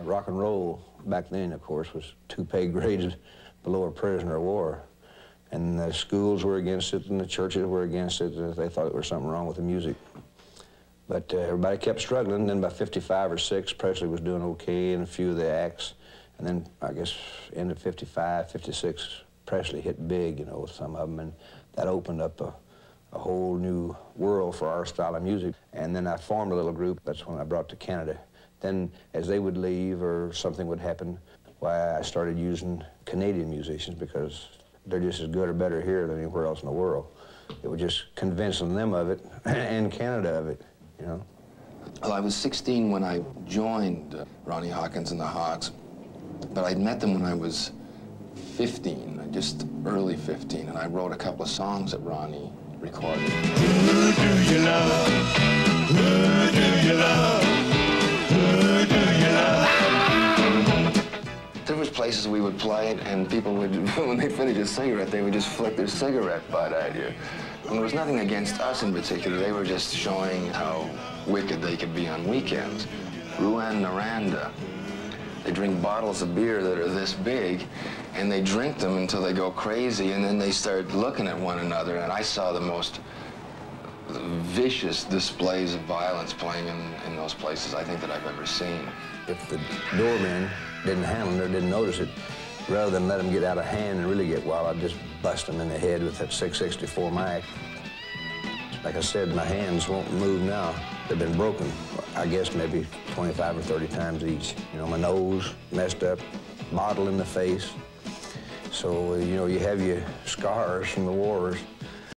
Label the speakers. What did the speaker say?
Speaker 1: Rock and roll back then, of course, was 2 pay grades below a prisoner of war. And the schools were against it, and the churches were against it. They thought there was something wrong with the music. But everybody kept struggling. Then by 55 or 6, Presley was doing okay in a few of the acts. And then, I guess, end of 55, 56, Presley hit big, you know, with some of them. And that opened up a whole new world for our style of music. And then I formed a little group. That's when I brought to Canada. Then, as they would leave or something would happen, why I started using Canadian musicians, because they're just as good or better here than anywhere else in the world. It was just convincing them of it and Canada of it, you know.
Speaker 2: Well, I was 16 when I joined Ronnie Hawkins and the Hawks, but I'd met them when I was 15, just early 15, and I wrote a couple of songs that Ronnie recorded. Who do you love? Who do you love? Who do you love? There was places we would play, and people would, when they finish a cigarette, they would just flick their cigarette butt at you. And there was nothing against us in particular. They were just showing how wicked they could be on weekends. Ruan Naranda, they drink bottles of beer that are this big, and they drink them until they go crazy, and then they start looking at one another, and I saw the most vicious displays of violence playing in those places I think that I've ever seen.
Speaker 1: If the doorman didn't handle it or didn't notice it, rather than let them get out of hand and really get wild, I'd just bust them in the head with that 664 mic. Like I said, my hands won't move now. They've been broken, I guess maybe 25 or 30 times each. You know, my nose messed up, bottle in the face. So, you know, you have your scars from the wars.